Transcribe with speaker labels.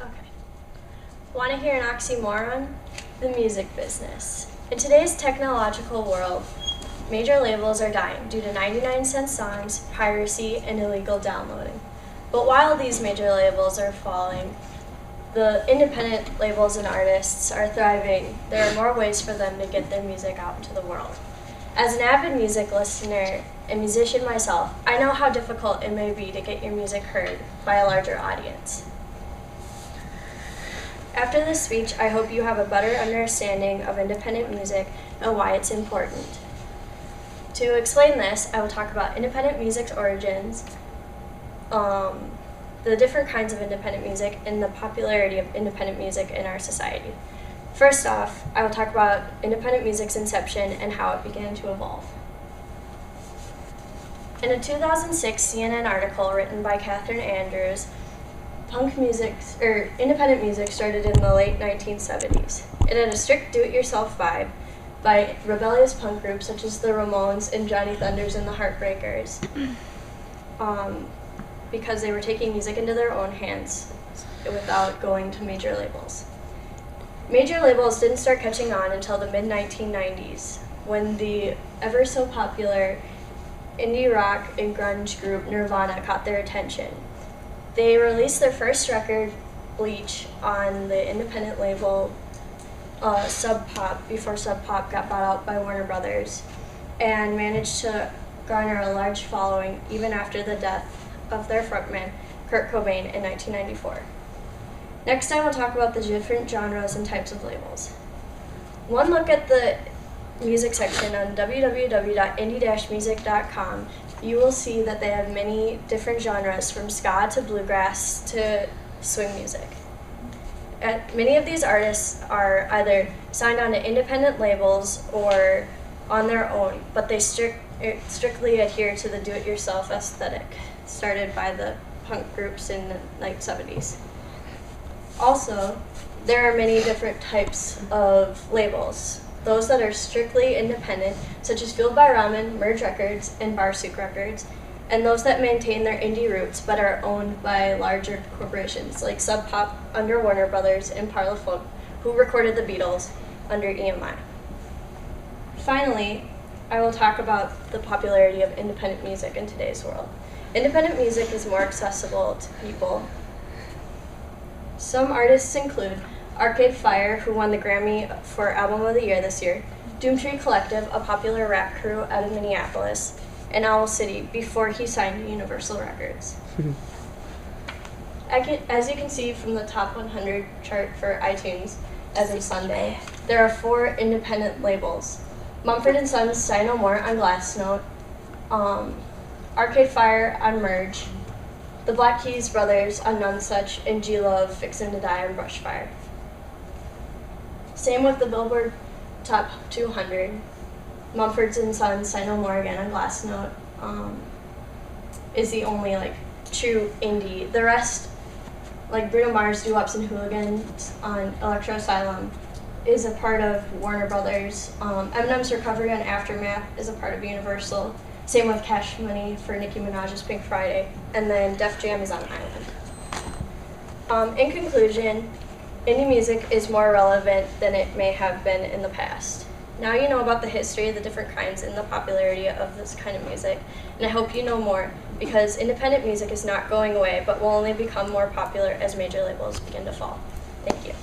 Speaker 1: Okay. Want to hear an oxymoron? The music business. In today's technological world, major labels are dying due to 99-cent songs, piracy, and illegal downloading. But while these major labels are falling, the independent labels and artists are thriving. There are more ways for them to get their music out into the world. As an avid music listener and musician myself, I know how difficult it may be to get your music heard by a larger audience. After this speech, I hope you have a better understanding of independent music and why it's important. To explain this, I will talk about independent music's origins, the different kinds of independent music, and the popularity of independent music in our society. First off, I will talk about independent music's inception and how it began to evolve. In a 2006 CNN article written by Catherine Andrews, independent music started in the late 1970s. It had a strict do-it-yourself vibe by rebellious punk groups such as the Ramones and Johnny Thunders and the Heartbreakers, because they were taking music into their own hands without going to major labels. Major labels didn't start catching on until the mid-1990s, when the ever-so-popular indie rock and grunge group Nirvana caught their attention. They released their first record, Bleach, on the independent label Sub Pop, before Sub Pop got bought out by Warner Brothers, and managed to garner a large following even after the death of their frontman, Kurt Cobain, in 1994. Next, I will talk about the different genres and types of labels. One look at the music section on www.indie-music.com, you will see that they have many different genres, from ska to bluegrass to swing music. Many of these artists are either signed on to independent labels or on their own, but they strictly adhere to the do-it-yourself aesthetic started by the punk groups in the late 70s. Also, there are many different types of labels. Those that are strictly independent, such as Fueled by Ramen, Merge Records, and Barsook Records, and those that maintain their indie roots but are owned by larger corporations like Sub Pop under Warner Brothers and Parlophone, who recorded the Beatles under EMI. Finally, I will talk about the popularity of independent music in today's world. Independent music is more accessible to people. Some artists include Arcade Fire, who won the Grammy for Album of the Year this year, Doomtree Collective, a popular rap crew out of Minneapolis, and Owl City, before he signed to Universal Records. As you can see from the top 100 chart for iTunes as of Sunday, there are 4 independent labels. Mumford & Sons' Sigh No More on Glassnote, Arcade Fire on Merge, the Black Keys Brothers on Nonesuch, and G-Love Fixin' to Die on Brushfire. Same with the Billboard Top 200. Mumford & Sons' Sigh No More again on Glassnote is the only true indie. The rest, like Bruno Mars' Doo-Wops and Hooligans on Electro Asylum, is a part of Warner Brothers. Eminem's Recovery on Aftermath is a part of Universal. Same with Cash Money for Nicki Minaj's Pink Friday. And then Def Jam is on Island. In conclusion, indie music is more relevant than it may have been in the past. Now you know about the history of the different kinds and the popularity of this kind of music, and I hope you know more, because independent music is not going away, but will only become more popular as major labels begin to fall. Thank you.